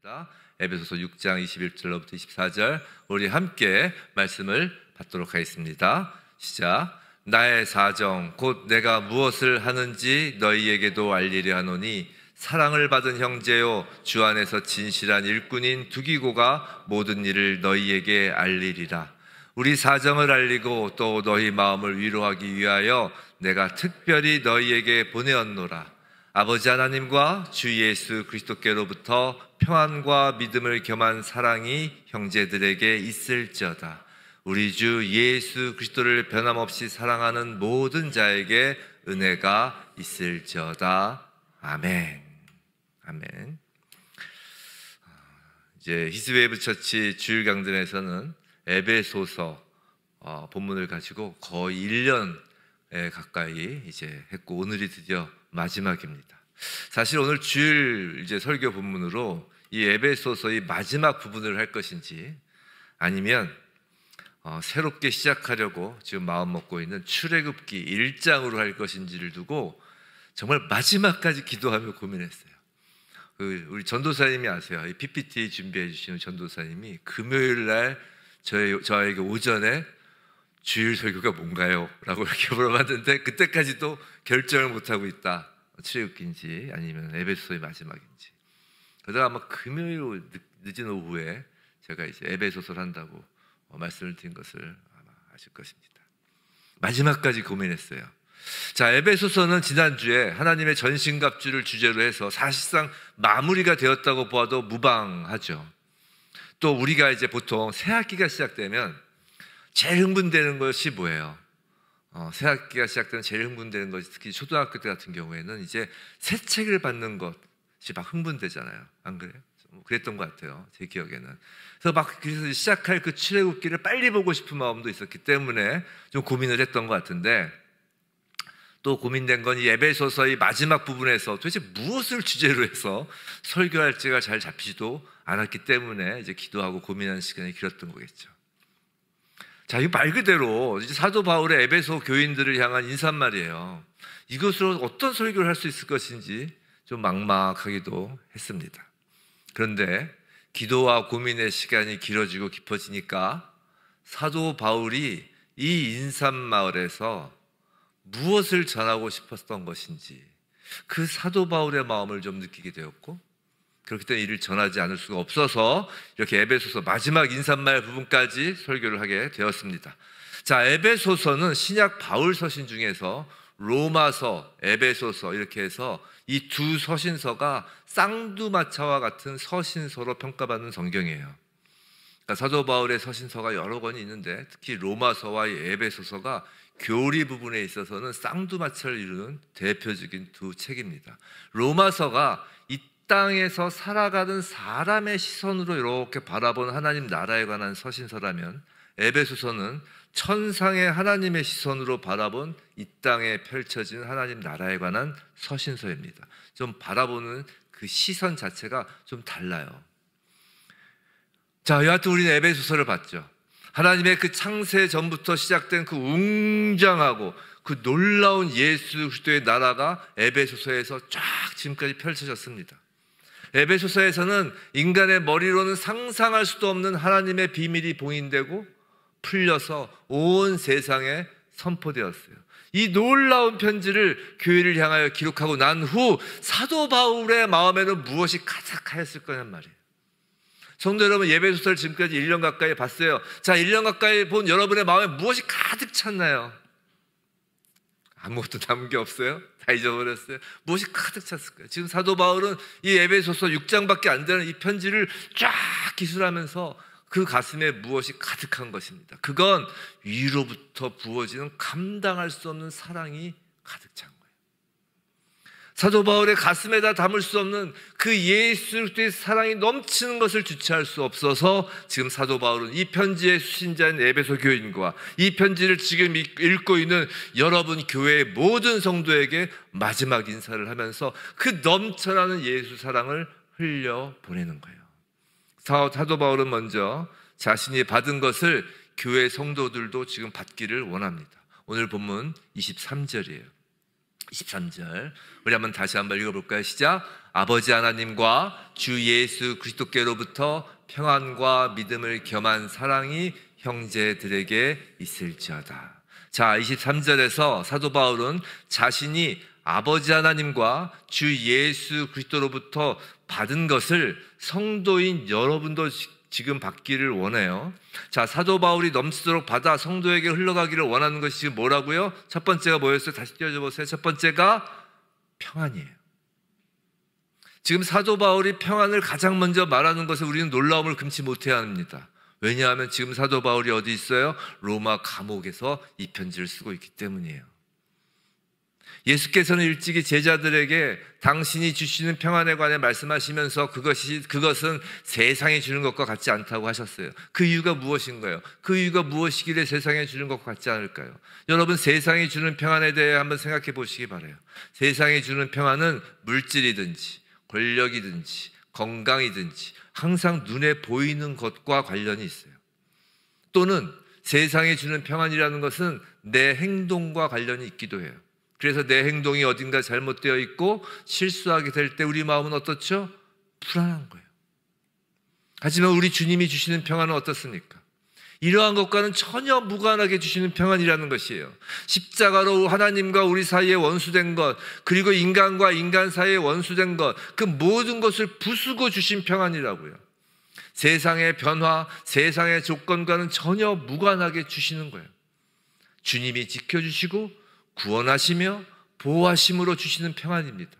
합니다. 에베소서 6장 21절로부터 24절 우리 함께 말씀을 받도록 하겠습니다. 시작. 나의 사정 곧 내가 무엇을 하는지 너희에게도 알리려 하노니 사랑을 받은 형제요 주 안에서 진실한 일꾼인 두기고가 모든 일을 너희에게 알리리라. 우리 사정을 알리고 또 너희 마음을 위로하기 위하여 내가 특별히 너희에게 보내었노라. 아버지 하나님과 주 예수 그리스도께로부터 평안과 믿음을 겸한 사랑이 형제들에게 있을지어다. 우리 주 예수 그리스도를 변함없이 사랑하는 모든 자에게 은혜가 있을지어다. 아멘. 아멘. 이제 히스웨이브 처치 주일 강단에서는 에베소서 본문을 가지고 거의 1년 가까이 이제 했고 오늘이 드디어 마지막입니다. 사실 오늘 주일 이제 설교 본문으로 이 에베소서의 마지막 부분을 할 것인지 아니면 새롭게 시작하려고 지금 마음 먹고 있는 출애굽기 1장으로 할 것인지를 두고 정말 마지막까지 기도하며 고민했어요. 우리 전도사님이 아세요. 이 PPT 준비해 주시는 전도사님이 금요일 날 저에게 오전에 주일 설교가 뭔가요? 라고 이렇게 물어봤는데 그때까지도 결정을 못하고 있다. 출애굽기인지 아니면 에베소서의 마지막인지. 그러다가 아마 금요일 늦은 오후에 제가 이제 에베소서를 한다고 말씀을 드린 것을 아마 아실 것입니다. 마지막까지 고민했어요. 자, 에베소서는 지난주에 하나님의 전신갑주를 주제로 해서 사실상 마무리가 되었다고 보아도 무방하죠. 또 우리가 이제 보통 새 학기가 시작되면 제일 흥분되는 것이 뭐예요? 새 학기가 시작되면 제일 흥분되는 것이 특히 초등학교 때 같은 경우에는 이제 새 책을 받는 것이 막 흥분되잖아요. 안 그래요? 그랬던 것 같아요. 제 기억에는. 그래서 시작할 그 출애굽기를 빨리 보고 싶은 마음도 있었기 때문에 좀 고민을 했던 것 같은데 또 고민된 건 이 에베소서의 마지막 부분에서 도대체 무엇을 주제로 해서 설교할지가 잘 잡히지도 않았기 때문에 이제 기도하고 고민하는 시간이 길었던 거겠죠. 자, 이 말 그대로 이제 사도 바울의 에베소 교인들을 향한 인사말이에요. 이것으로 어떤 설교를 할 수 있을 것인지 좀 막막하기도 했습니다. 그런데 기도와 고민의 시간이 길어지고 깊어지니까 사도 바울이 이 인사말에서 무엇을 전하고 싶었던 것인지 그 사도 바울의 마음을 좀 느끼게 되었고 그렇기 때문에 이를 전하지 않을 수가 없어서 이렇게 에베소서 마지막 인사말 부분까지 설교를 하게 되었습니다. 자, 에베소서는 신약 바울 서신 중에서 로마서, 에베소서 이렇게 해서 이 두 서신서가 쌍두마차와 같은 서신서로 평가받는 성경이에요. 그러니까 사도 바울의 서신서가 여러 권이 있는데 특히 로마서와 에베소서가 교리 부분에 있어서는 쌍두마차를 이루는 대표적인 두 책입니다. 로마서가 이 땅에서 살아가는 사람의 시선으로 이렇게 바라본 하나님 나라에 관한 서신서라면 에베소서는 천상의 하나님의 시선으로 바라본 이 땅에 펼쳐진 하나님 나라에 관한 서신서입니다. 좀 바라보는 그 시선 자체가 좀 달라요. 자, 여하튼 우리는 에베소서를 봤죠. 하나님의 그 창세 전부터 시작된 그 웅장하고 그 놀라운 예수 그리스도의 나라가 에베소서에서 쫙 지금까지 펼쳐졌습니다. 에베소서에서는 인간의 머리로는 상상할 수도 없는 하나님의 비밀이 봉인되고 풀려서 온 세상에 선포되었어요. 이 놀라운 편지를 교회를 향하여 기록하고 난 후 사도 바울의 마음에는 무엇이 가득하였을 거냔 말이에요. 성도 여러분, 에베소서를 지금까지 1년 가까이 봤어요. 자, 1년 가까이 본 여러분의 마음에 무엇이 가득 찼나요? 아무것도 남은 게 없어요? 다 잊어버렸어요? 무엇이 가득 찼을까요? 지금 사도 바울은 이 에베소서 6장밖에 안 되는 이 편지를 쫙 기술하면서 그 가슴에 무엇이 가득한 것입니다. 그건 위로부터 부어지는 감당할 수 없는 사랑이 가득 찬 거예요. 사도 바울의 가슴에다 담을 수 없는 그 예수 그리스도의 사랑이 넘치는 것을 주체할 수 없어서 지금 사도 바울은 이 편지의 수신자인 에베소 교인과 이 편지를 지금 읽고 있는 여러분 교회의 모든 성도에게 마지막 인사를 하면서 그 넘쳐나는 예수 사랑을 흘려 보내는 거예요. 사도 바울은 먼저 자신이 받은 것을 교회 성도들도 지금 받기를 원합니다. 오늘 본문 23절이에요. 23절 우리 한번 다시 한번 읽어볼까요? 시작. 아버지 하나님과 주 예수 그리스도께로부터 평안과 믿음을 겸한 사랑이 형제들에게 있을지어다. 자, 23절에서 사도 바울은 자신이 아버지 하나님과 주 예수 그리스도로부터 받은 것을 성도인 여러분도 지금 받기를 원해요. 자, 사도 바울이 넘치도록 받아 성도에게 흘러가기를 원하는 것이 지금 뭐라고요? 첫 번째가 뭐였어요? 다시 띄워줘 보세요. 첫 번째가 평안이에요. 지금 사도 바울이 평안을 가장 먼저 말하는 것에 우리는 놀라움을 금치 못해야 합니다. 왜냐하면 지금 사도 바울이 어디 있어요? 로마 감옥에서 이 편지를 쓰고 있기 때문이에요. 예수께서는 일찍이 제자들에게 당신이 주시는 평안에 관해 말씀하시면서 그것은 세상이 주는 것과 같지 않다고 하셨어요. 그 이유가 무엇인가요? 그 이유가 무엇이길래 세상에 주는 것과 같지 않을까요? 여러분, 세상이 주는 평안에 대해 한번 생각해 보시기 바라요. 세상이 주는 평안은 물질이든지 권력이든지 건강이든지 항상 눈에 보이는 것과 관련이 있어요. 또는 세상이 주는 평안이라는 것은 내 행동과 관련이 있기도 해요. 그래서 내 행동이 어딘가 잘못되어 있고 실수하게 될 때 우리 마음은 어떻죠? 불안한 거예요. 하지만 우리 주님이 주시는 평안은 어떻습니까? 이러한 것과는 전혀 무관하게 주시는 평안이라는 것이에요. 십자가로 하나님과 우리 사이에 원수된 것, 그리고 인간과 인간 사이에 원수된 것, 그 모든 것을 부수고 주신 평안이라고요. 세상의 변화, 세상의 조건과는 전혀 무관하게 주시는 거예요. 주님이 지켜주시고 구원하시며 보호하심으로 주시는 평안입니다.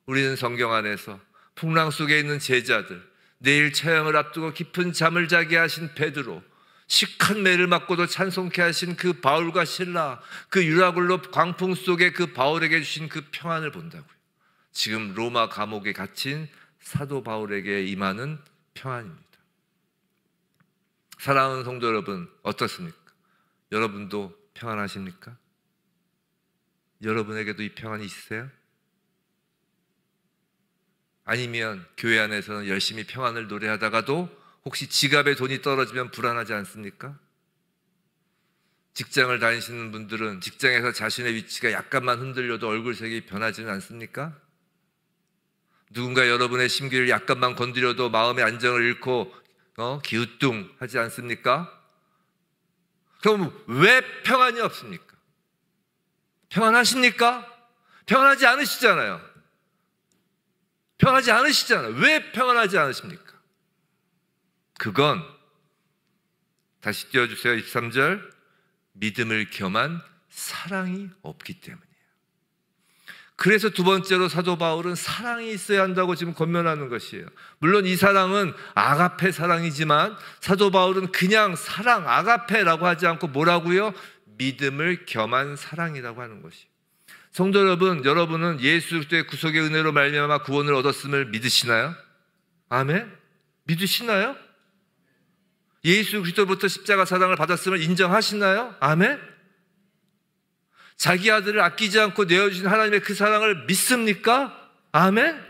우리는 성경 안에서 풍랑 속에 있는 제자들, 내일 처형을 앞두고 깊은 잠을 자게 하신 베드로, 시큰 매를 맞고도 찬송케 하신 그 바울과 실라, 그 유라굴로 광풍 속에 그 바울에게 주신 그 평안을 본다고요. 지금 로마 감옥에 갇힌 사도 바울에게 임하는 평안입니다. 사랑하는 성도 여러분, 어떻습니까? 여러분도 평안하십니까? 여러분에게도 이 평안이 있으세요? 아니면 교회 안에서는 열심히 평안을 노래하다가도 혹시 지갑에 돈이 떨어지면 불안하지 않습니까? 직장을 다니시는 분들은 직장에서 자신의 위치가 약간만 흔들려도 얼굴색이 변하지는 않습니까? 누군가 여러분의 심기를 약간만 건드려도 마음의 안정을 잃고 기우뚱하지 않습니까? 그럼 왜 평안이 없습니까? 평안하십니까? 평안하지 않으시잖아요. 평안하지 않으시잖아요. 왜 평안하지 않으십니까? 그건 다시 띄워주세요. 23절 믿음을 겸한 사랑이 없기 때문이에요. 그래서 두 번째로 사도 바울은 사랑이 있어야 한다고 지금 권면하는 것이에요. 물론 이 사랑은 아가페 사랑이지만 사도 바울은 그냥 사랑, 아가페라고 하지 않고 뭐라고요? 믿음을 겸한 사랑이라고 하는 것이에요. 성도 여러분, 여러분은 예수 그리스도의 구속의 은혜로 말미암아 구원을 얻었음을 믿으시나요? 아멘? 믿으시나요? 예수 그리스도부터 십자가 사랑을 받았음을 인정하시나요? 아멘? 자기 아들을 아끼지 않고 내어주신 하나님의 그 사랑을 믿습니까? 아멘?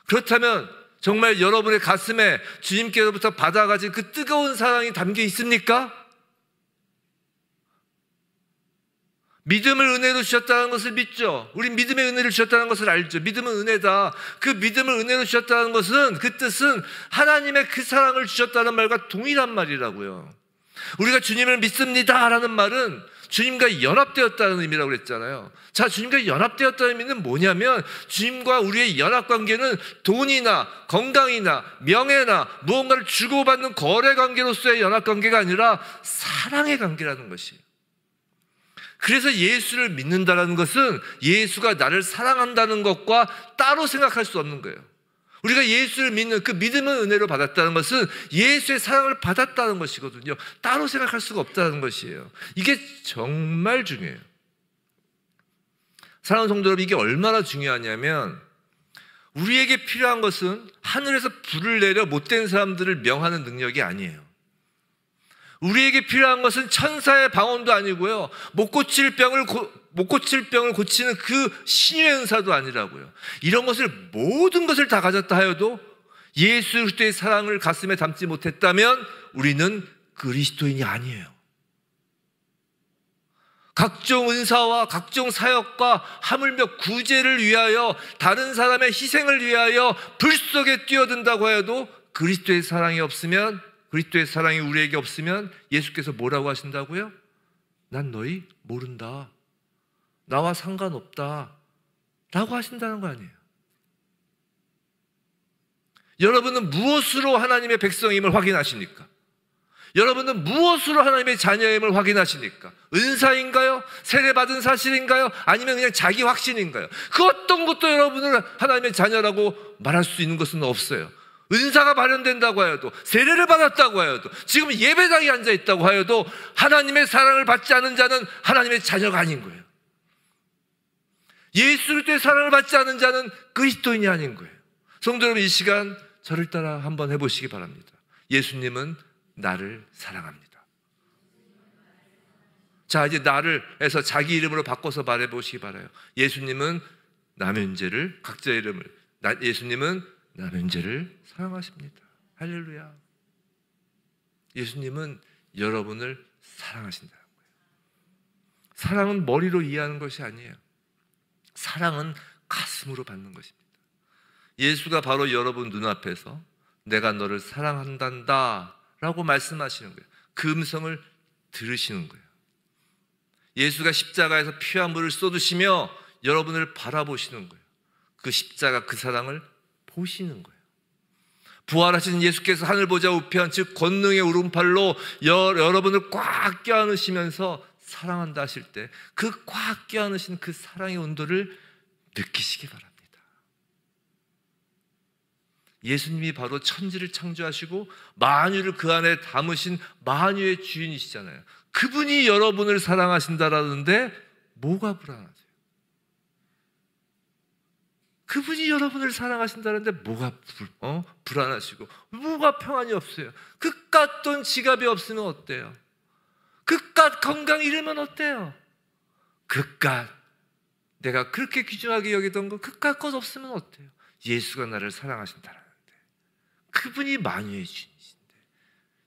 그렇다면 정말 여러분의 가슴에 주님께로부터 받아가진 그 뜨거운 사랑이 담겨 있습니까? 믿음을 은혜로 주셨다는 것을 믿죠. 우리 믿음의 은혜를 주셨다는 것을 알죠. 믿음은 은혜다. 그 믿음을 은혜로 주셨다는 것은 그 뜻은 하나님의 그 사랑을 주셨다는 말과 동일한 말이라고요. 우리가 주님을 믿습니다라는 말은 주님과 연합되었다는 의미라고 그랬잖아요. 자, 주님과 연합되었다는 의미는 뭐냐면 주님과 우리의 연합관계는 돈이나 건강이나 명예나 무언가를 주고받는 거래관계로서의 연합관계가 아니라 사랑의 관계라는 것이에요. 그래서 예수를 믿는다는 것은 예수가 나를 사랑한다는 것과 따로 생각할 수 없는 거예요. 우리가 예수를 믿는 그 믿음은 은혜로 받았다는 것은 예수의 사랑을 받았다는 것이거든요. 따로 생각할 수가 없다는 것이에요. 이게 정말 중요해요. 사랑하는 성도 여러분, 이게 얼마나 중요하냐면 우리에게 필요한 것은 하늘에서 불을 내려 못된 사람들을 명하는 능력이 아니에요. 우리에게 필요한 것은 천사의 방언도 아니고요, 못 고칠 병을 고치는 그 신유의 은사도 아니라고요. 이런 것을 모든 것을 다 가졌다 하여도 예수 그리스도의 사랑을 가슴에 담지 못했다면 우리는 그리스도인이 아니에요. 각종 은사와 각종 사역과 하물며 구제를 위하여 다른 사람의 희생을 위하여 불 속에 뛰어든다고 해도 그리스도의 사랑이 없으면, 그리스도의 사랑이 우리에게 없으면 예수께서 뭐라고 하신다고요? 난 너희 모른다, 나와 상관없다 라고 하신다는 거 아니에요. 여러분은 무엇으로 하나님의 백성임을 확인하십니까? 여러분은 무엇으로 하나님의 자녀임을 확인하십니까? 은사인가요? 세례받은 사실인가요? 아니면 그냥 자기 확신인가요? 그 어떤 것도 여러분을 하나님의 자녀라고 말할 수 있는 것은 없어요. 은사가 발현된다고 해도, 세례를 받았다고 해도, 지금 예배당에 앉아있다고 해도 하나님의 사랑을 받지 않은 자는 하나님의 자녀가 아닌 거예요. 예수 그리스도의 사랑을 받지 않은 자는 그리스도인이 아닌 거예요. 성도 여러분, 이 시간 저를 따라 한번 해보시기 바랍니다. 예수님은 나를 사랑합니다. 자, 이제 나를 해서 자기 이름으로 바꿔서 말해보시기 바라요. 예수님은 남의 문제를, 각자의 이름을, 예수님은 남의 문제를 사랑하십니다. 할렐루야. 예수님은 여러분을 사랑하신다는 거예요. 사랑은 머리로 이해하는 것이 아니에요. 사랑은 가슴으로 받는 것입니다. 예수가 바로 여러분 눈앞에서 내가 너를 사랑한단다 라고 말씀하시는 거예요. 그 음성을 들으시는 거예요. 예수가 십자가에서 피와 물을 쏟으시며 여러분을 바라보시는 거예요. 그 십자가, 그 사랑을 보시는 거예요. 부활하신 예수께서 하늘 보좌 우편, 즉 권능의 오른팔로 여러분을 꽉 껴안으시면서 사랑한다 하실 때 그 꽉 껴안으신 그 사랑의 온도를 느끼시기 바랍니다. 예수님이 바로 천지를 창조하시고 만유를 그 안에 담으신 만유의 주인이시잖아요. 그분이 여러분을 사랑하신다라는데 뭐가 불안하세요? 그분이 여러분을 사랑하신다는데 뭐가 불안하시고 뭐가 평안이 없어요? 그깟 돈 지갑이 없으면 어때요? 그깟 건강 잃으면 어때요? 그깟 내가 그렇게 귀중하게 여기던 거 그깟 것 없으면 어때요? 예수가 나를 사랑하신다라는데, 그분이 만유의 주인이신데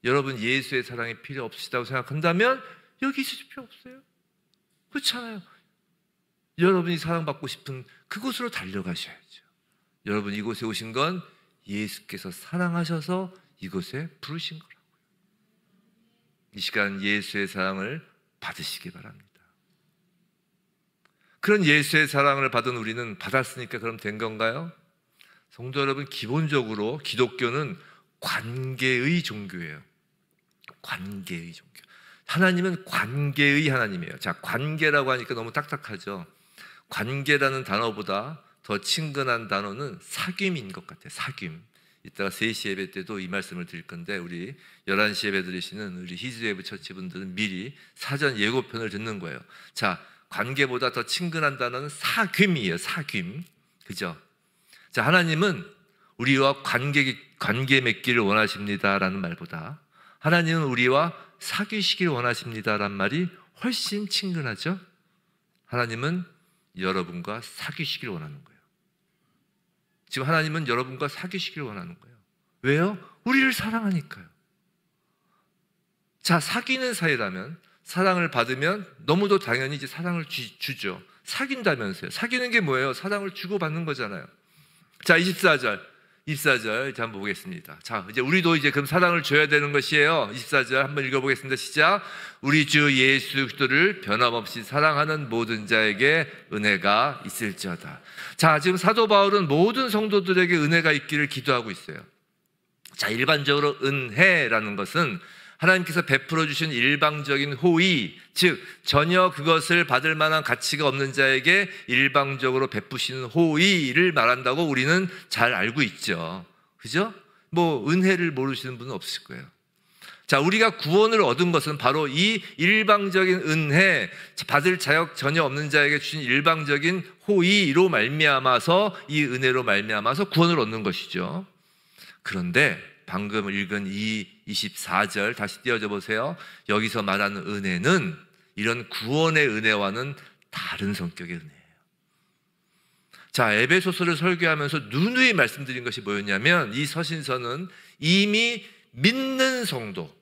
여러분 예수의 사랑이 필요 없으시다고 생각한다면 여기 있으실 필요 없어요. 그렇잖아요. 여러분이 사랑받고 싶은 그곳으로 달려가셔야죠. 여러분 이곳에 오신 건 예수께서 사랑하셔서 이곳에 부르신 거라고요. 이 시간 예수의 사랑을 받으시기 바랍니다. 그런 예수의 사랑을 받은 우리는 받았으니까 그럼 된 건가요? 성도 여러분, 기본적으로 기독교는 관계의 종교예요. 관계의 종교. 하나님은 관계의 하나님이에요. 자, 관계라고 하니까 너무 딱딱하죠. 관계라는 단어보다 더 친근한 단어는 사귐인 것 같아요. 사귐. 이따가 3시 예배 때도 이 말씀을 드릴 건데, 우리 11시 예배 들으시는 우리 히즈웨이브 처치 분들은 미리 사전 예고편을 듣는 거예요. 자, 관계보다 더 친근한 단어는 사귐이에요. 사귐. 그죠? 자, 하나님은 우리와 관계 맺기를 원하십니다라는 말보다 하나님은 우리와 사귀시기를 원하십니다라는 말이 훨씬 친근하죠? 하나님은 여러분과 사귀시기를 원하는 거예요. 지금 하나님은 여러분과 사귀시기를 원하는 거예요. 왜요? 우리를 사랑하니까요. 자, 사귀는 사이라면, 사랑을 받으면 너무도 당연히 이제 사랑을 주죠. 사귄다면서요. 사귀는 게 뭐예요? 사랑을 주고받는 거잖아요. 자, 24절 이제 한번 보겠습니다. 자, 이제 우리도 이제 그럼 사랑을 줘야 되는 것이에요. 24절 한번 읽어보겠습니다. 시작. 우리 주 예수 그리스도를 변함없이 사랑하는 모든 자에게 은혜가 있을지어다. 자, 지금 사도 바울은 모든 성도들에게 은혜가 있기를 기도하고 있어요. 자, 일반적으로 은혜라는 것은 하나님께서 베풀어 주신 일방적인 호의, 즉 전혀 그것을 받을 만한 가치가 없는 자에게 일방적으로 베푸시는 호의를 말한다고 우리는 잘 알고 있죠. 그죠? 뭐 은혜를 모르시는 분은 없을 거예요. 자, 우리가 구원을 얻은 것은 바로 이 일방적인 은혜, 받을 자격 전혀 없는 자에게 주신 일방적인 호의로 말미암아서, 이 은혜로 말미암아서 구원을 얻는 것이죠. 그런데 방금 읽은 이 24절 다시 띄워줘 보세요. 여기서 말하는 은혜는 이런 구원의 은혜와는 다른 성격의 은혜예요. 자, 에베소서를 설교하면서 누누이 말씀드린 것이 뭐였냐면, 이 서신서는 이미 믿는 성도,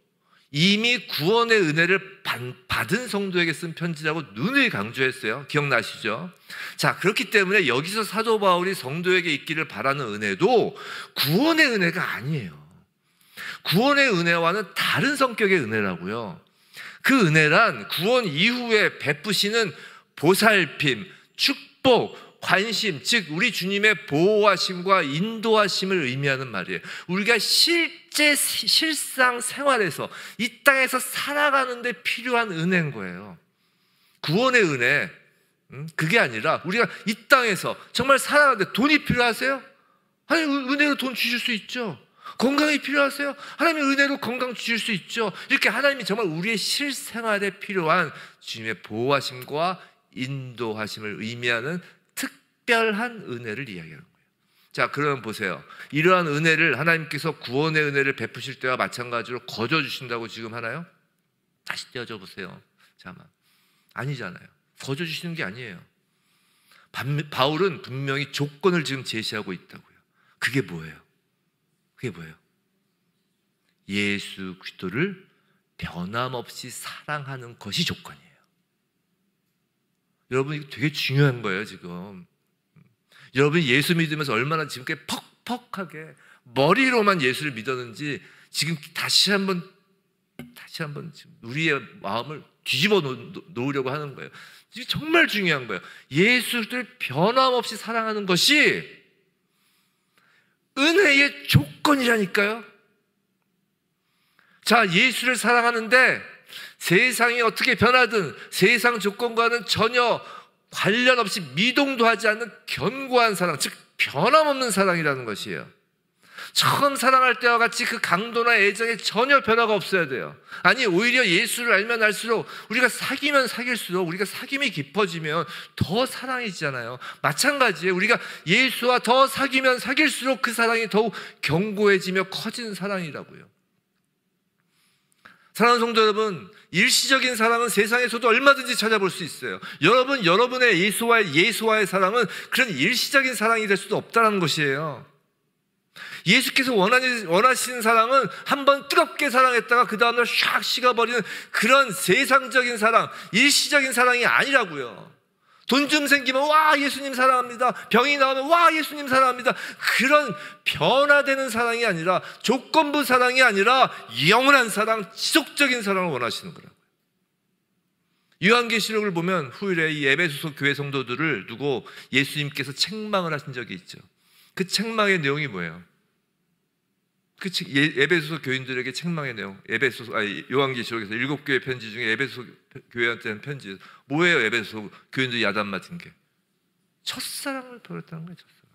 이미 구원의 은혜를 받은 성도에게 쓴 편지라고 누누이 강조했어요. 기억나시죠? 자, 그렇기 때문에 여기서 사도 바울이 성도에게 있기를 바라는 은혜도 구원의 은혜가 아니에요. 구원의 은혜와는 다른 성격의 은혜라고요. 그 은혜란 구원 이후에 베푸시는 보살핌, 축복, 관심, 즉 우리 주님의 보호하심과 인도하심을 의미하는 말이에요. 우리가 실상 생활에서 이 땅에서 살아가는 데 필요한 은혜인 거예요. 구원의 은혜, 그게 아니라 우리가 이 땅에서 정말 살아가는데 돈이 필요하세요? 하나님 은혜로 돈 주실 수 있죠. 건강이 필요하세요? 하나님의 은혜로 건강 주실 수 있죠. 이렇게 하나님이 정말 우리의 실생활에 필요한 주님의 보호하심과 인도하심을 의미하는 특별한 은혜를 이야기하는 거예요. 자, 그러면 보세요. 이러한 은혜를 하나님께서 구원의 은혜를 베푸실 때와 마찬가지로 거저 주신다고 지금 하나요? 다시 떼어져 보세요. 잠깐, 아니잖아요. 거저 주시는 게 아니에요. 바울은 분명히 조건을 지금 제시하고 있다고요. 그게 뭐예요? 그게 뭐예요? 예수 그리스도를 변함없이 사랑하는 것이 조건이에요. 여러분, 이거 되게 중요한 거예요, 지금. 여러분이 예수 믿으면서 얼마나 지금까지 퍽퍽하게 머리로만 예수를 믿었는지 지금 다시 한번 우리의 마음을 뒤집어 놓으려고 하는 거예요. 이게 정말 중요한 거예요. 예수를 변함없이 사랑하는 것이 은혜의 조건이라니까요. 자, 예수를 사랑하는데 세상이 어떻게 변하든 세상 조건과는 전혀 관련 없이 미동도 하지 않는 견고한 사랑, 즉 변함없는 사랑이라는 것이에요. 처음 사랑할 때와 같이 그 강도나 애정에 전혀 변화가 없어야 돼요. 아니, 오히려 예수를 알면 알수록 우리가 사귀면 사귈수록 우리가 사귐이 깊어지면 더 사랑이잖아요. 마찬가지예요. 우리가 예수와 더 사귀면 사귈수록 그 사랑이 더욱 견고해지며 커지는 사랑이라고요. 사랑하는 성도 여러분, 일시적인 사랑은 세상에서도 얼마든지 찾아볼 수 있어요. 여러분의 예수와의 사랑은 그런 일시적인 사랑이 될 수도 없다는 것이에요. 예수께서 원하시는 사랑은 한번 뜨겁게 사랑했다가 그 다음날 샥 식어버리는 그런 세상적인 사랑, 일시적인 사랑이 아니라고요. 돈 좀 생기면 와 예수님 사랑합니다. 병이 나오면 와 예수님 사랑합니다. 그런 변화되는 사랑이 아니라, 조건부 사랑이 아니라 영원한 사랑, 지속적인 사랑을 원하시는 거라고요. 요한계시록을 보면 후일에 이 에베소서 교회 성도들을 두고 예수님께서 책망을 하신 적이 있죠. 그 책망의 내용이 뭐예요? 에베소서 교인들에게 책망의 내용, 요한계시록에서 7교회 편지 중에 에베소 교회한테 한 편지, 뭐예요? 에베소 교인들이 야단 맞은 게 첫사랑을 버렸다는 거예요. 첫사랑.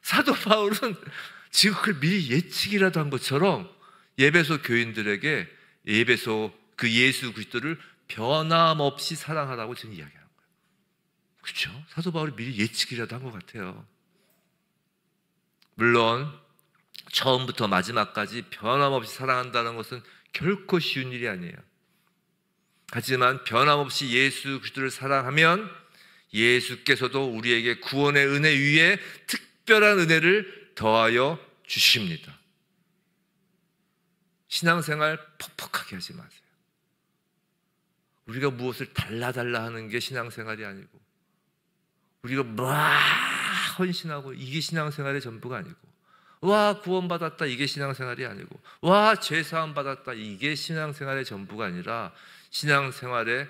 사도 바울은 지금 그걸 미리 예측이라도 한 것처럼 에베소 교인들에게 에베소 그 예수 그리스도를 변함없이 사랑하라고 지금 이야기하는 거예요. 그렇죠? 사도 바울이 미리 예측이라도 한 것 같아요. 물론 처음부터 마지막까지 변함없이 사랑한다는 것은 결코 쉬운 일이 아니에요. 하지만 변함없이 예수 그리스도를 사랑하면 예수께서도 우리에게 구원의 은혜 위에 특별한 은혜를 더하여 주십니다. 신앙생활 퍽퍽하게 하지 마세요. 우리가 무엇을 달라 하는 게 신앙생활이 아니고, 우리가 헌신하고 이게 신앙생활의 전부가 아니고, 와 구원받았다 이게 신앙생활이 아니고, 와 죄사함 받았다 이게 신앙생활의 전부가 아니라, 신앙생활의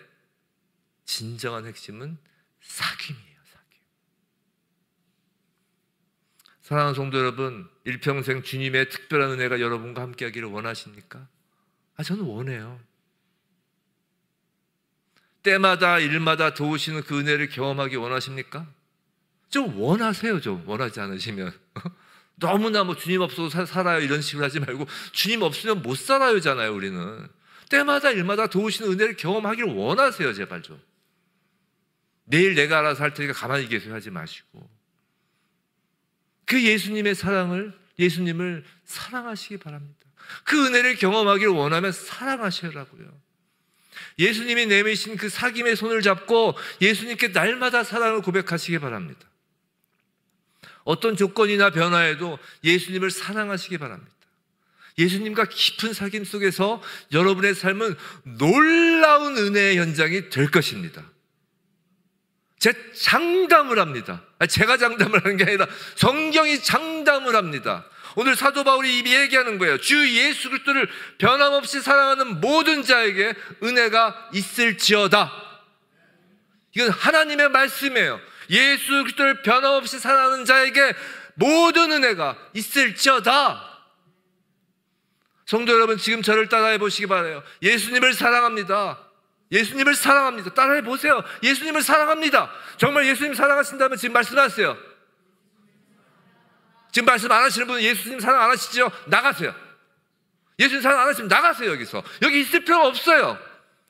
진정한 핵심은 사귐이에요. 사귐. 사랑하는 성도 여러분, 일평생 주님의 특별한 은혜가 여러분과 함께 하기를 원하십니까? 저는 원해요. 때마다 일마다 도우시는 그 은혜를 경험하기 원하십니까? 좀 원하세요. 좀 원하지 않으시면 너무나 주님 없어도 살아요 이런 식으로 하지 말고, 주님 없으면 못 살아요잖아요. 우리는 때마다 일마다 도우시는 은혜를 경험하기를 원하세요. 제발 좀. 내일 내가 알아서 할 테니까 가만히 계세요 하지 마시고, 그 예수님의 예수님을 사랑하시기 바랍니다. 그 은혜를 경험하기를 원하면 사랑하시라고요. 예수님이 내미신 그 사귐의 손을 잡고 예수님께 날마다 사랑을 고백하시기 바랍니다. 어떤 조건이나 변화에도 예수님을 사랑하시기 바랍니다. 예수님과 깊은 사귐 속에서 여러분의 삶은 놀라운 은혜의 현장이 될 것입니다. 제 장담을 합니다. 제가 장담을 하는 게 아니라 성경이 장담을 합니다. 오늘 사도 바울이 이미 얘기하는 거예요. 주 예수 그리스도를 변함없이 사랑하는 모든 자에게 은혜가 있을지어다. 이건 하나님의 말씀이에요. 예수 그리스도를 변함없이 사랑하는 자에게 모든 은혜가 있을지어다. 성도 여러분, 지금 저를 따라해 보시기 바라요. 예수님을 사랑합니다. 예수님을 사랑합니다. 따라해 보세요. 예수님을 사랑합니다. 정말 예수님 사랑하신다면 지금 말씀하세요. 지금 말씀 안 하시는 분은 예수님 사랑 안 하시죠? 나가세요. 예수님 사랑 안 하시면 나가세요. 여기 있을 필요가 없어요.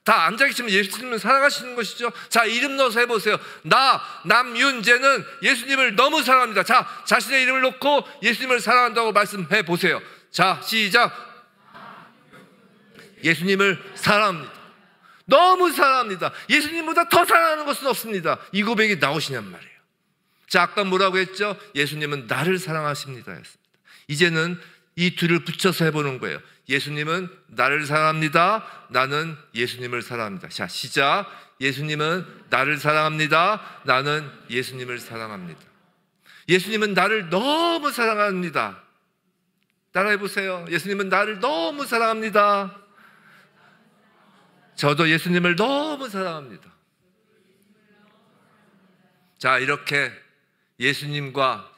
다 앉아 계시면 예수님을 사랑하시는 것이죠. 자, 이름 넣어서 해보세요. 나 남윤재는 예수님을 너무 사랑합니다. 자, 자신의 이름을 놓고 예수님을 사랑한다고 말씀해 보세요. 자, 시작. 예수님을 사랑합니다. 너무 사랑합니다. 예수님보다 더 사랑하는 것은 없습니다. 이 고백이 나오시냔 말이에요. 자, 아까 뭐라고 했죠? 예수님은 나를 사랑하십니다 했습니다. 이제는 이 둘을 붙여서 해보는 거예요. 예수님은 나를 사랑합니다. 나는 예수님을 사랑합니다. 자, 시작. 예수님은 나를 사랑합니다. 나는 예수님을 사랑합니다. 예수님은 나를 너무 사랑합니다. 따라해보세요. 예수님은 나를 너무 사랑합니다. 저도 예수님을 너무 사랑합니다. 자, 이렇게 예수님과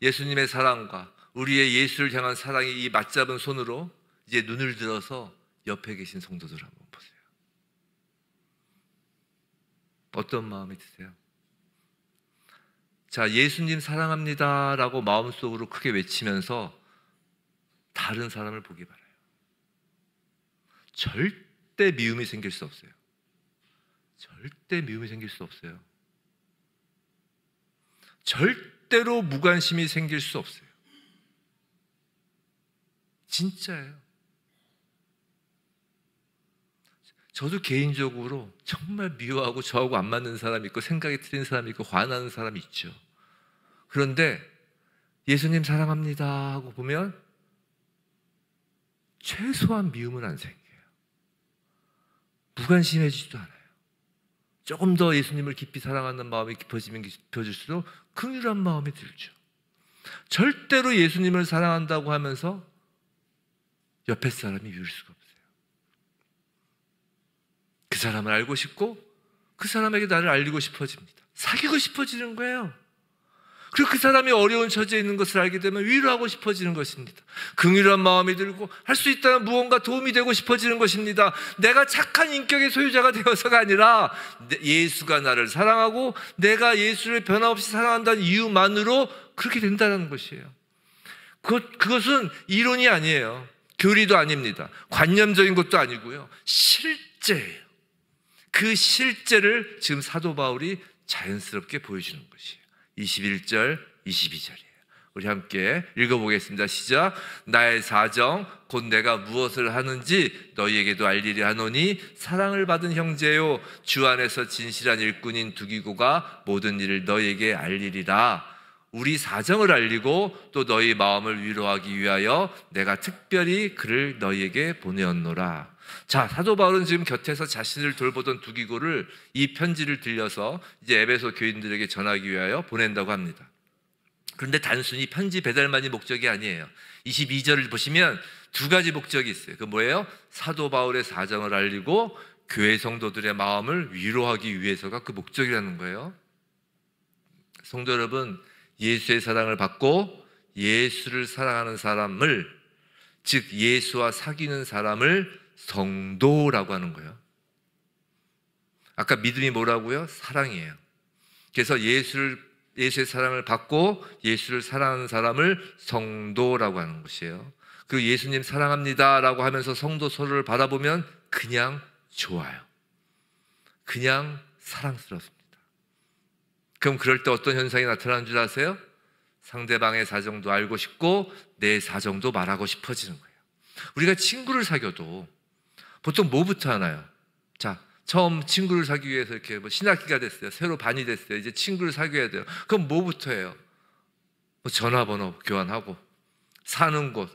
예수님의 사랑과 우리의 예수를 향한 사랑이 이 맞잡은 손으로 이제 눈을 들어서 옆에 계신 성도들 한번 보세요. 어떤 마음이 드세요? 자, 예수님 사랑합니다 라고 마음속으로 크게 외치면서 다른 사람을 보기 바라요. 절대 미움이 생길 수 없어요. 절대 미움이 생길 수 없어요. 절대로 무관심이 생길 수 없어요. 진짜예요. 저도 개인적으로 정말 미워하고 저하고 안 맞는 사람이 있고 생각이 틀린 사람이 있고 화나는 사람이 있죠. 그런데 예수님 사랑합니다 하고 보면 최소한 미움은 안 생겨요. 무관심해지지도 않아요. 조금 더 예수님을 깊이 사랑하는 마음이 깊어지면 깊어질수록 긍휼한 마음이 들죠. 절대로 예수님을 사랑한다고 하면서 옆에 사람이 미울 수가 없어요. 그 사람을 알고 싶고 그 사람에게 나를 알리고 싶어집니다. 사귀고 싶어지는 거예요. 그리고 그 사람이 어려운 처지에 있는 것을 알게 되면 위로하고 싶어지는 것입니다. 긍휼한 마음이 들고 할 수 있다면 무언가 도움이 되고 싶어지는 것입니다. 내가 착한 인격의 소유자가 되어서가 아니라 예수가 나를 사랑하고 내가 예수를 변함없이 사랑한다는 이유만으로 그렇게 된다는 것이에요. 그것은 이론이 아니에요. 교리도 아닙니다. 관념적인 것도 아니고요. 실제예요. 그 실제를 지금 사도 바울이 자연스럽게 보여주는 것이에요. 21절, 22절이에요. 우리 함께 읽어보겠습니다. 시작. 나의 사정 곧 내가 무엇을 하는지 너희에게도 알리려 하노니 사랑을 받은 형제요 주 안에서 진실한 일꾼인 두기고가 모든 일을 너희에게 알리리라. 우리 사정을 알리고 또 너희 마음을 위로하기 위하여 내가 특별히 그를 너희에게 보내었노라. 자, 사도 바울은 지금 곁에서 자신을 돌보던 두기고를 이 편지를 들려서 이제 에베소 교인들에게 전하기 위하여 보낸다고 합니다. 그런데 단순히 편지 배달만이 목적이 아니에요. 22절을 보시면 두 가지 목적이 있어요. 그 뭐예요? 사도 바울의 사정을 알리고 교회 성도들의 마음을 위로하기 위해서가 그 목적이라는 거예요. 성도 여러분, 예수의 사랑을 받고 예수를 사랑하는 사람을, 즉 예수와 사귀는 사람을 성도라고 하는 거예요. 아까 믿음이 뭐라고요? 사랑이에요. 그래서 예수의 사랑을 받고 예수를 사랑하는 사람을 성도라고 하는 것이에요. 그 예수님 사랑합니다라고 하면서 성도 서로를 바라보면 그냥 좋아요. 그냥 사랑스럽습니다. 그럼 그럴 때 어떤 현상이 나타나는 줄 아세요? 상대방의 사정도 알고 싶고 내 사정도 말하고 싶어지는 거예요. 우리가 친구를 사귀어도 보통 뭐부터 하나요? 자, 처음 친구를 사귀기 위해서 이렇게 뭐 신학기가 됐어요. 새로 반이 됐어요. 이제 친구를 사귀어야 돼요. 그럼 뭐부터 해요? 뭐 전화번호 교환하고 사는 곳,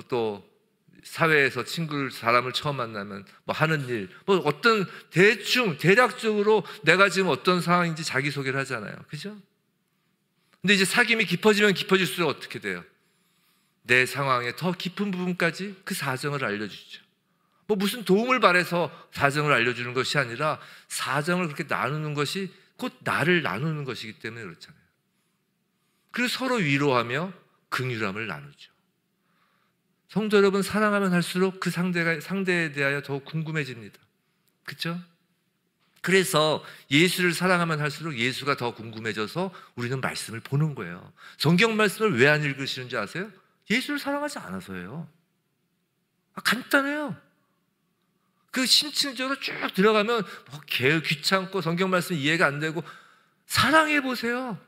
또 사회에서 사람을 처음 만나면 뭐 하는 일, 뭐 어떤 대충 대략적으로 내가 지금 어떤 상황인지 자기소개를 하잖아요. 그죠? 근데 이제 사귐이 깊어지면 깊어질수록 어떻게 돼요? 내 상황의 더 깊은 부분까지 그 사정을 알려주죠. 뭐 무슨 도움을 바래서 사정을 알려주는 것이 아니라 사정을 그렇게 나누는 것이 곧 나를 나누는 것이기 때문에 그렇잖아요. 그리고 서로 위로하며 긍휼함을 나누죠. 성도 여러분, 사랑하면 할수록 그 상대에 대하여 더욱 궁금해집니다. 그렇죠? 그래서 예수를 사랑하면 할수록 예수가 더 궁금해져서 우리는 말씀을 보는 거예요. 성경 말씀을 왜 안 읽으시는지 아세요? 예수를 사랑하지 않아서예요. 간단해요. 그 심층적으로 쭉 들어가면 귀찮고 성경 말씀 이해가 안 되고, 사랑해 보세요.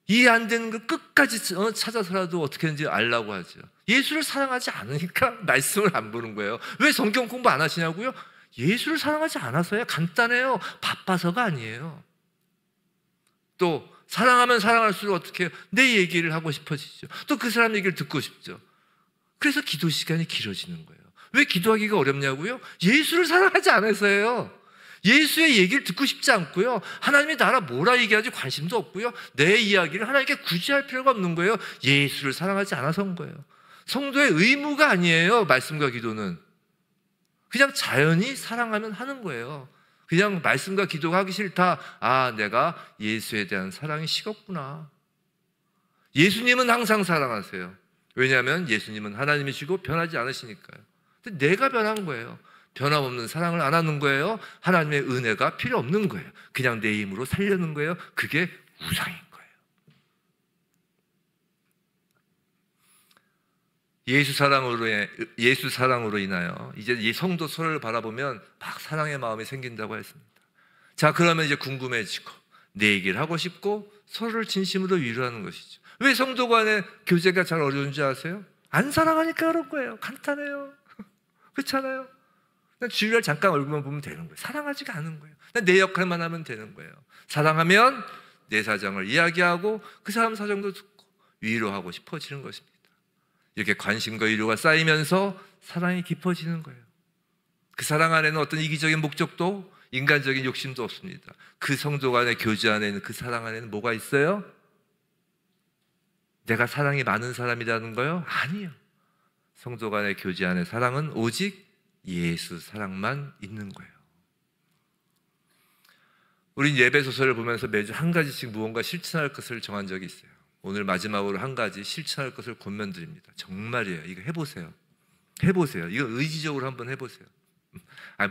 이해 안 되는 걸 끝까지 찾아서라도 어떻게든지 알라고 하죠. 예수를 사랑하지 않으니까 말씀을 안 보는 거예요. 왜 성경 공부 안 하시냐고요? 예수를 사랑하지 않아서요. 간단해요. 바빠서가 아니에요. 또 사랑하면 사랑할수록 어떻게 해요? 내 얘기를 하고 싶어지죠. 또 그 사람 얘기를 듣고 싶죠. 그래서 기도 시간이 길어지는 거예요. 왜 기도하기가 어렵냐고요? 예수를 사랑하지 않아서예요. 예수의 얘기를 듣고 싶지 않고요. 하나님이 나라 뭐라 얘기하지 관심도 없고요. 내 이야기를 하나님께 굳이 할 필요가 없는 거예요. 예수를 사랑하지 않아서인 거예요. 성도의 의무가 아니에요. 말씀과 기도는 그냥 자연히 사랑하면 하는 거예요. 그냥 말씀과 기도가 하기 싫다. 내가 예수에 대한 사랑이 식었구나. 예수님은 항상 사랑하세요. 왜냐하면 예수님은 하나님이시고 변하지 않으시니까요. 근데 내가 변한 거예요. 변함없는 사랑을 안 하는 거예요. 하나님의 은혜가 필요 없는 거예요. 그냥 내 힘으로 살려는 거예요. 그게 우상인 거예요. 예수 사랑으로 인하여 이제 이 성도 서로를 바라보면 막 사랑의 마음이 생긴다고 했습니다. 자, 그러면 이제 궁금해지고 내 얘기를 하고 싶고 서로를 진심으로 위로하는 것이죠. 왜 성도 간의 교제가 잘 어려운지 아세요? 안 사랑하니까 그런 거예요. 간단해요. 그렇잖아요. 주일날 잠깐 얼굴만 보면 되는 거예요. 사랑하지가 않은 거예요. 내 역할만 하면 되는 거예요. 사랑하면 내 사정을 이야기하고 그 사람 사정도 듣고 위로하고 싶어지는 것입니다. 이렇게 관심과 위로가 쌓이면서 사랑이 깊어지는 거예요. 그 사랑 안에는 어떤 이기적인 목적도 인간적인 욕심도 없습니다. 그 성도 간의 교제 안에는, 그 사랑 안에는 뭐가 있어요? 내가 사랑이 많은 사람이라는 거요? 아니요. 성도 간의 교제 안의 사랑은 오직 예수 사랑만 있는 거예요. 우린 예배소설을 보면서 매주 한 가지씩 무언가 실천할 것을 정한 적이 있어요. 오늘 마지막으로 한 가지 실천할 것을 권면드립니다. 정말이에요. 이거 해보세요. 이거 의지적으로 한번 해보세요.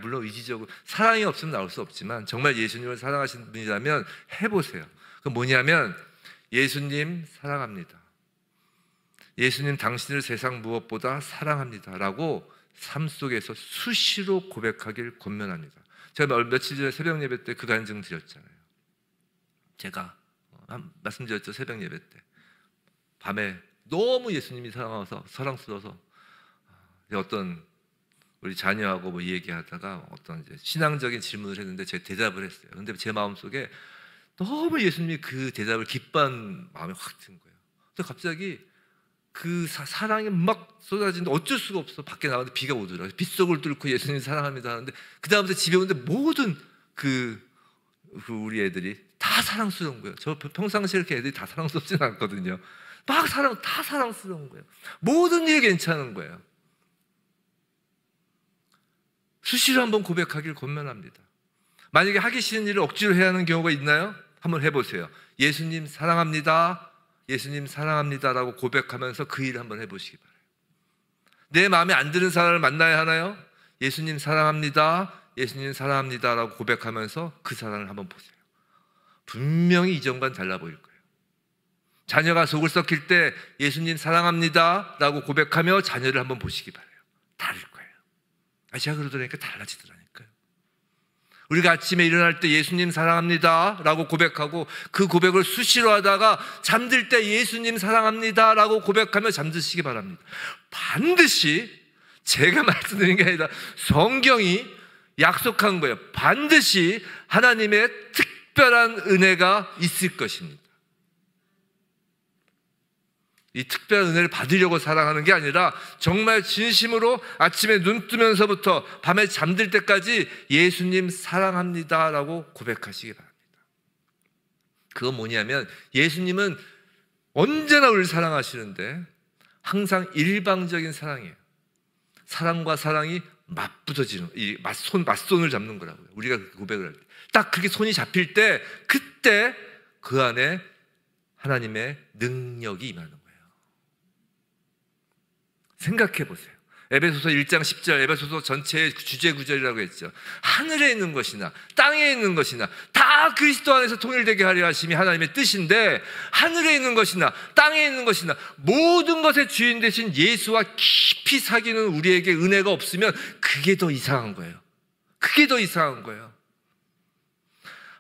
물론 의지적으로 사랑이 없으면 나올 수 없지만 정말 예수님을 사랑하시는 분이라면 해보세요. 그건 뭐냐면 예수님 사랑합니다. 예수님 당신을 세상 무엇보다 사랑합니다 라고 삶 속에서 수시로 고백하길 권면합니다. 제가 며칠 전에 새벽 예배 때 그 간증 드렸잖아요. 제가 말씀드렸죠. 새벽 예배 때 밤에 너무 예수님이 사랑스러워서 어떤 우리 자녀하고 뭐 얘기하다가 어떤 이제 신앙적인 질문을 했는데 제가 대답을 했어요. 근데 제 마음속에 너무 예수님이 그 대답을 기뻐한 마음이 확 든 거예요. 근데 갑자기 그 사랑이 막 쏟아지는데 어쩔 수가 없어. 밖에 나가는데 비가 오더라고요. 빗속을 뚫고 예수님 사랑합니다 하는데 그 다음부터 집에 오는데 모든 그 우리 애들이 다 사랑스러운 거예요. 저 평상시에 이렇게 애들이 다 사랑스럽진 않거든요. 다 사랑스러운 거예요. 모든 일이 괜찮은 거예요. 수시로 한번 고백하길 권면합니다. 만약에 하기 싫은 일을 억지로 해야 하는 경우가 있나요? 한번 해보세요. 예수님 사랑합니다. 예수님 사랑합니다라고 고백하면서 그 일을 한번 해보시기 바라요. 내 마음에 안 드는 사람을 만나야 하나요? 예수님 사랑합니다. 예수님 사랑합니다라고 고백하면서 그 사랑을 한번 보세요. 분명히 이전과는 달라 보일 거예요. 자녀가 속을 썩힐 때 예수님 사랑합니다라고 고백하며 자녀를 한번 보시기 바라요. 다를 거예요. 제가 그러더라니까 달라지더라니까요. 우리가 아침에 일어날 때 예수님 사랑합니다 라고 고백하고 그 고백을 수시로 하다가 잠들 때 예수님 사랑합니다 라고 고백하며 잠드시기 바랍니다. 반드시 제가 말씀드린 게 아니라 성경이 약속한 거예요. 반드시 하나님의 특별한 은혜가 있을 것입니다. 이 특별한 은혜를 받으려고 사랑하는 게 아니라 정말 진심으로 아침에 눈 뜨면서부터 밤에 잠들 때까지 예수님 사랑합니다라고 고백하시기 바랍니다. 그건 뭐냐면 예수님은 언제나 우리를 사랑하시는데 항상 일방적인 사랑이에요. 사랑과 사랑이 맞붙어지는, 이 맞손을 잡는 거라고요. 우리가 그렇게 고백을 할 때. 딱 그렇게 손이 잡힐 때 그때 그 안에 하나님의 능력이 임하는 거예요. 생각해 보세요. 에베소서 1장 10절, 에베소서 전체의 주제 구절이라고 했죠. 하늘에 있는 것이나 땅에 있는 것이나 다 그리스도 안에서 통일되게 하려 하심이 하나님의 뜻인데, 하늘에 있는 것이나 땅에 있는 것이나 모든 것의 주인 되신 예수와 깊이 사귀는 우리에게 은혜가 없으면 그게 더 이상한 거예요. 그게 더 이상한 거예요.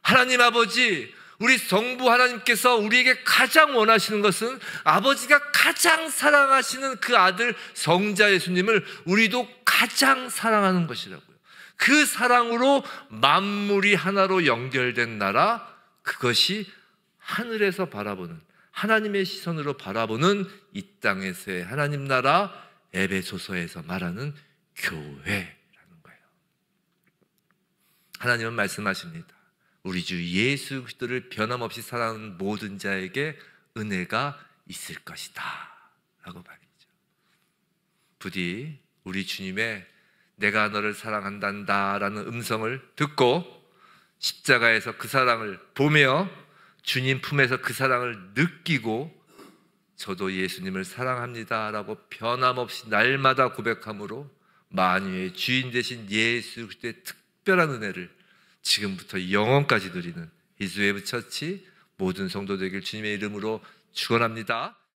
하나님 아버지, 우리 성부 하나님께서 우리에게 가장 원하시는 것은 아버지가 가장 사랑하시는 그 아들 성자 예수님을 우리도 가장 사랑하는 것이라고요. 그 사랑으로 만물이 하나로 연결된 나라, 그것이 하늘에서 바라보는, 하나님의 시선으로 바라보는 이 땅에서의 하나님 나라, 에베소서에서 말하는 교회라는 거예요. 하나님은 말씀하십니다. 우리 주 예수 그리스도를 변함없이 사랑하는 모든 자에게 은혜가 있을 것이다 라고 말이죠. 부디 우리 주님의 내가 너를 사랑한단다 라는 음성을 듣고 십자가에서 그 사랑을 보며 주님 품에서 그 사랑을 느끼고 저도 예수님을 사랑합니다 라고 변함없이 날마다 고백함으로 만유의 주인 되신 예수 그리스도의 특별한 은혜를 지금부터 영원까지 누리는 이즈웨브 처치 모든 성도들에게 주님의 이름으로 축원합니다.